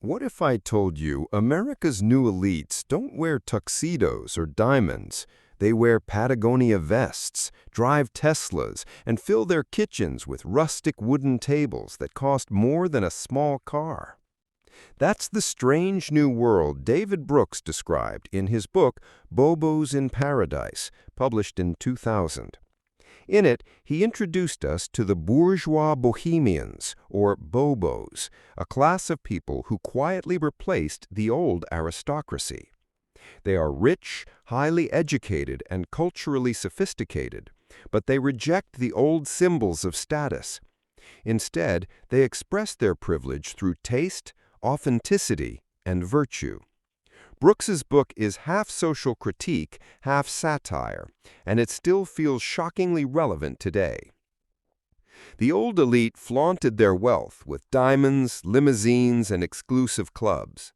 What if I told you America's new elites don't wear tuxedos or diamonds? They wear Patagonia vests, drive Teslas, and fill their kitchens with rustic wooden tables that cost more than a small car. That's the strange new world David Brooks described in his book Bobos in Paradise, published in 2000. In it, he introduced us to the bourgeois bohemians, or Bobos, a class of people who quietly replaced the old aristocracy. They are rich, highly educated, and culturally sophisticated, but they reject the old symbols of status. Instead, they express their privilege through taste, authenticity, and virtue. Brooks's book is half social critique, half satire, and it still feels shockingly relevant today. The old elite flaunted their wealth with diamonds, limousines, and exclusive clubs.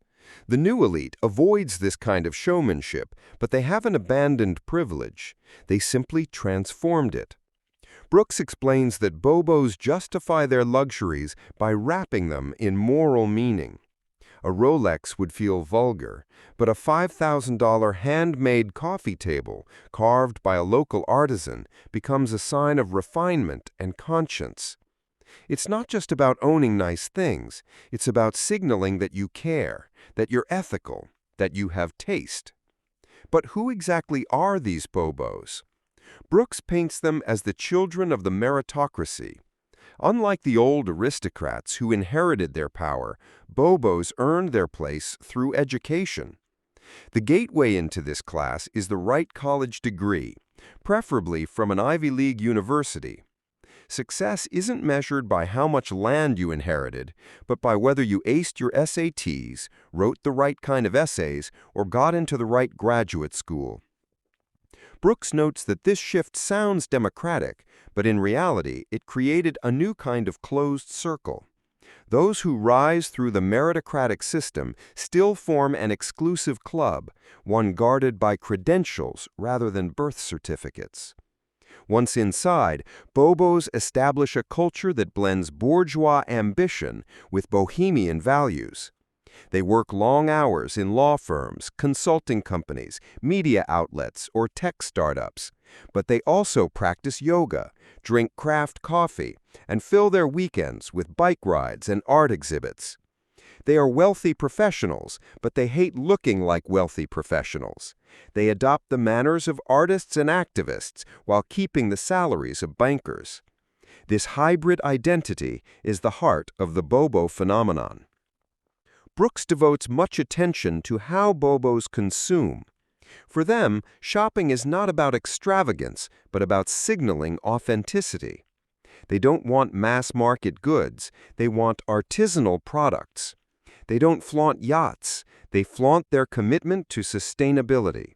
The new elite avoids this kind of showmanship, but they haven't abandoned privilege. They simply transformed it. Brooks explains that Bobos justify their luxuries by wrapping them in moral meaning. A Rolex would feel vulgar, but a $5,000 handmade coffee table, carved by a local artisan, becomes a sign of refinement and conscience. It's not just about owning nice things, it's about signaling that you care, that you're ethical, that you have taste. But who exactly are these Bobos? Brooks paints them as the children of the meritocracy. Unlike the old aristocrats who inherited their power, Bobos earned their place through education. The gateway into this class is the right college degree, preferably from an Ivy League university. Success isn't measured by how much land you inherited, but by whether you aced your SATs, wrote the right kind of essays, or got into the right graduate school. Brooks notes that this shift sounds democratic, but in reality, it created a new kind of closed circle. Those who rise through the meritocratic system still form an exclusive club, one guarded by credentials rather than birth certificates. Once inside, Bobos establish a culture that blends bourgeois ambition with bohemian values. They work long hours in law firms, consulting companies, media outlets, or tech startups. But they also practice yoga, drink craft coffee, and fill their weekends with bike rides and art exhibits. They are wealthy professionals, but they hate looking like wealthy professionals. They adopt the manners of artists and activists while keeping the salaries of bankers. This hybrid identity is the heart of the Bobo phenomenon. Brooks devotes much attention to how Bobos consume. For them, shopping is not about extravagance, but about signaling authenticity. They don't want mass-market goods, they want artisanal products. They don't flaunt yachts, they flaunt their commitment to sustainability.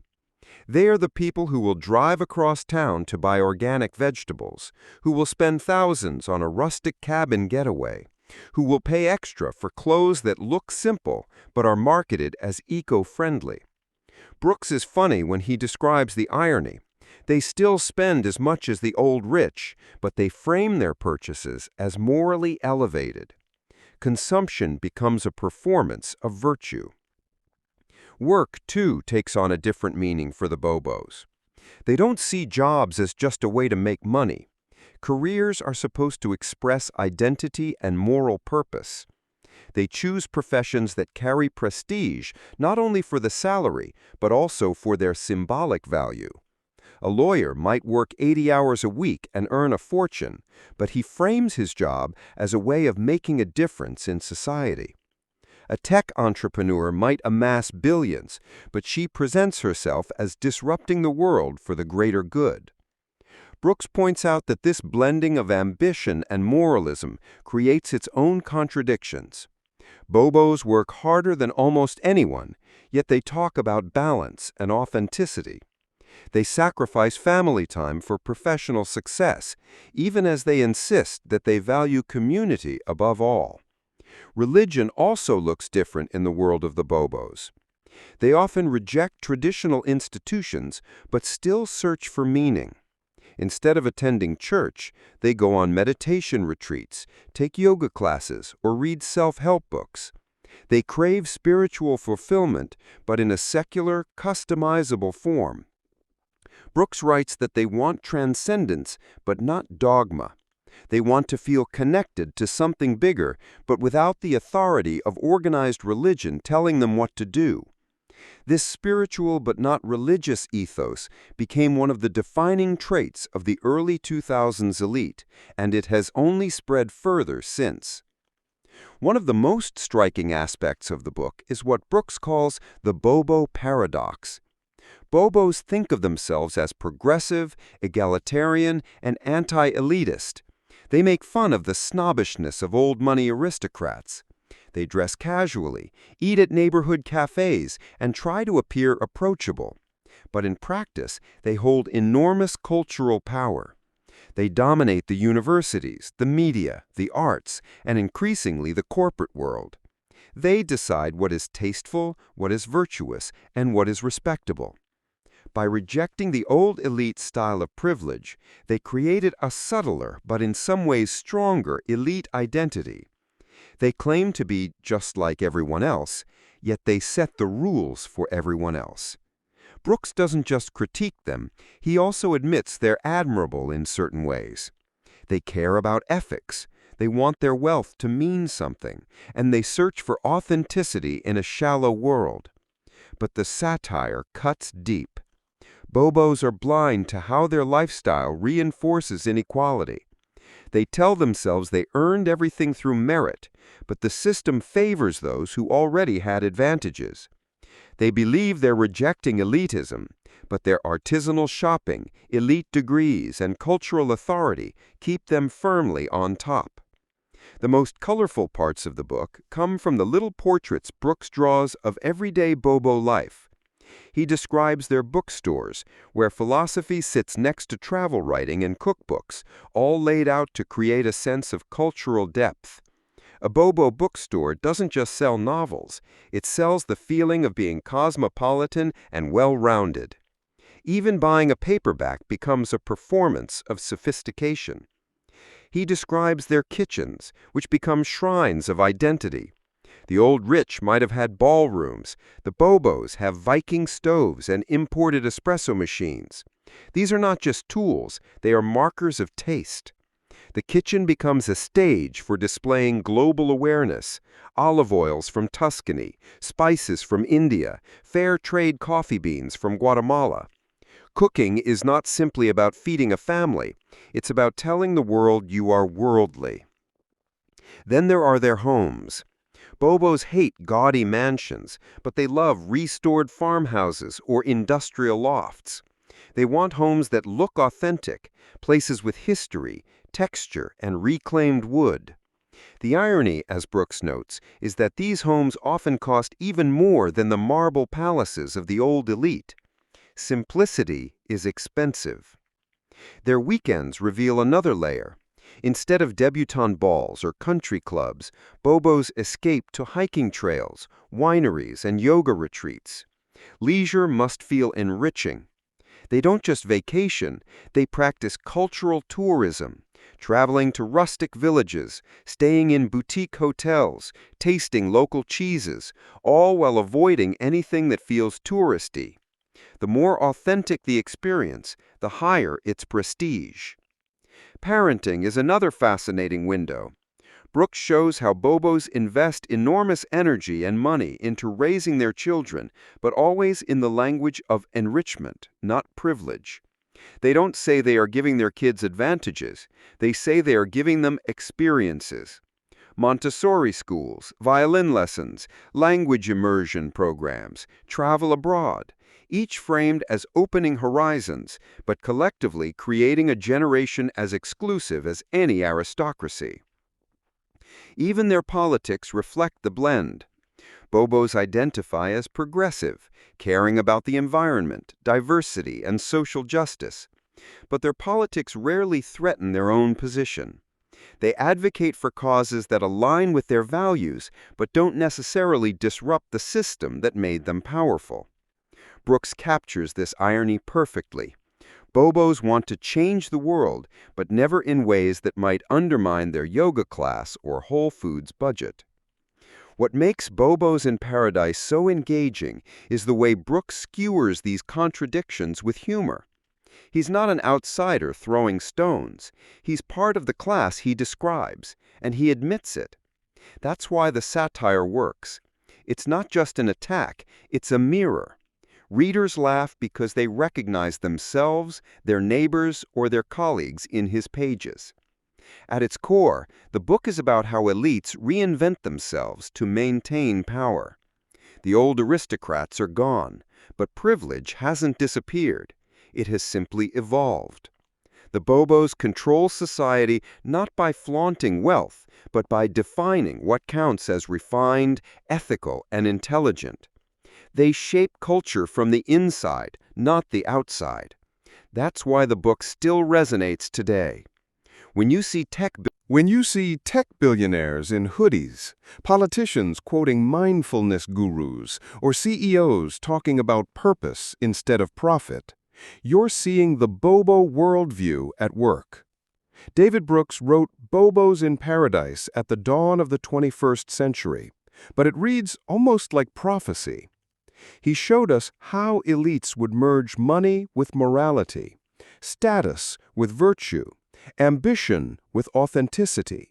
They are the people who will drive across town to buy organic vegetables, who will spend thousands on a rustic cabin getaway, who will pay extra for clothes that look simple but are marketed as eco-friendly. Brooks is funny when he describes the irony. They still spend as much as the old rich, but they frame their purchases as morally elevated. Consumption becomes a performance of virtue. Work, too, takes on a different meaning for the Bobos. They don't see jobs as just a way to make money. Careers are supposed to express identity and moral purpose. They choose professions that carry prestige not only for the salary, but also for their symbolic value. A lawyer might work 80 hours a week and earn a fortune, but he frames his job as a way of making a difference in society. A tech entrepreneur might amass billions, but she presents herself as disrupting the world for the greater good. Brooks points out that this blending of ambition and moralism creates its own contradictions. Bobos work harder than almost anyone, yet they talk about balance and authenticity. They sacrifice family time for professional success, even as they insist that they value community above all. Religion also looks different in the world of the Bobos. They often reject traditional institutions, but still search for meaning. Instead of attending church, they go on meditation retreats, take yoga classes, or read self-help books. They crave spiritual fulfillment, but in a secular, customizable form. Brooks writes that they want transcendence, but not dogma. They want to feel connected to something bigger, but without the authority of organized religion telling them what to do. This spiritual but not religious ethos became one of the defining traits of the early 2000s elite, and it has only spread further since. One of the most striking aspects of the book is what Brooks calls the Bobo paradox. Bobos think of themselves as progressive, egalitarian, and anti-elitist. They make fun of the snobbishness of old-money aristocrats. They dress casually, eat at neighborhood cafes, and try to appear approachable. But in practice, they hold enormous cultural power. They dominate the universities, the media, the arts, and increasingly the corporate world. They decide what is tasteful, what is virtuous, and what is respectable. By rejecting the old elite style of privilege, they created a subtler but in some ways stronger elite identity. They claim to be just like everyone else, yet they set the rules for everyone else. Brooks doesn't just critique them, he also admits they're admirable in certain ways. They care about ethics, they want their wealth to mean something, and they search for authenticity in a shallow world. But the satire cuts deep. Bobos are blind to how their lifestyle reinforces inequality. They tell themselves they earned everything through merit, but the system favors those who already had advantages. They believe they're rejecting elitism, but their artisanal shopping, elite degrees, and cultural authority keep them firmly on top. The most colorful parts of the book come from the little portraits Brooks draws of everyday Bobo life. He describes their bookstores, where philosophy sits next to travel writing and cookbooks, all laid out to create a sense of cultural depth. A Bobo bookstore doesn't just sell novels, it sells the feeling of being cosmopolitan and well-rounded. Even buying a paperback becomes a performance of sophistication. He describes their kitchens, which become shrines of identity. The old rich might have had ballrooms. The Bobos have Viking stoves and imported espresso machines. These are not just tools, they are markers of taste. The kitchen becomes a stage for displaying global awareness. Olive oils from Tuscany, spices from India, fair trade coffee beans from Guatemala. Cooking is not simply about feeding a family, it's about telling the world you are worldly. Then there are their homes. Bobos hate gaudy mansions, but they love restored farmhouses or industrial lofts. They want homes that look authentic, places with history, texture, and reclaimed wood. The irony, as Brooks notes, is that these homes often cost even more than the marble palaces of the old elite. Simplicity is expensive. Their weekends reveal another layer. Instead of debutante balls or country clubs, Bobos escape to hiking trails, wineries, and yoga retreats. Leisure must feel enriching. They don't just vacation, they practice cultural tourism, traveling to rustic villages, staying in boutique hotels, tasting local cheeses, all while avoiding anything that feels touristy. The more authentic the experience, the higher its prestige. Parenting is another fascinating window. Brooks shows how Bobos invest enormous energy and money into raising their children, but always in the language of enrichment, not privilege. They don't say they are giving their kids advantages, they say they are giving them experiences. Montessori schools, violin lessons, language immersion programs, travel abroad, each framed as opening horizons, but collectively creating a generation as exclusive as any aristocracy. Even their politics reflect the blend. Bobos identify as progressive, caring about the environment, diversity, and social justice. But their politics rarely threaten their own position. They advocate for causes that align with their values, but don't necessarily disrupt the system that made them powerful. Brooks captures this irony perfectly. Bobos want to change the world, but never in ways that might undermine their yoga class or Whole Foods budget. What makes Bobos in Paradise so engaging is the way Brooks skewers these contradictions with humor. He's not an outsider throwing stones. He's part of the class he describes, and he admits it. That's why the satire works. It's not just an attack, it's a mirror. Readers laugh because they recognize themselves, their neighbors, or their colleagues in his pages. At its core, the book is about how elites reinvent themselves to maintain power. The old aristocrats are gone, but privilege hasn't disappeared. It has simply evolved. The Bobos control society not by flaunting wealth, but by defining what counts as refined, ethical, and intelligent. They shape culture from the inside, not the outside. That's why the book still resonates today. When you see tech billionaires in hoodies, politicians quoting mindfulness gurus, or CEOs talking about purpose instead of profit, you're seeing the Bobo worldview at work. David Brooks wrote Bobos in Paradise at the dawn of the 21st century, but it reads almost like prophecy. He showed us how elites would merge money with morality, status with virtue, ambition with authenticity.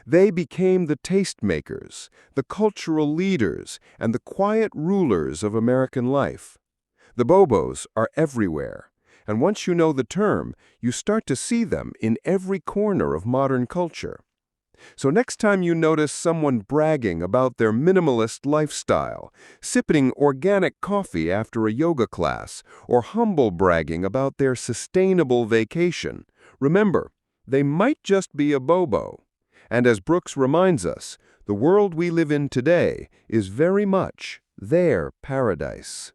They became the tastemakers, the cultural leaders, and the quiet rulers of American life. The Bobos are everywhere, and once you know the term, you start to see them in every corner of modern culture. So next time you notice someone bragging about their minimalist lifestyle, sipping organic coffee after a yoga class, or humble bragging about their sustainable vacation, remember, they might just be a Bobo. And as Brooks reminds us, the world we live in today is very much their paradise.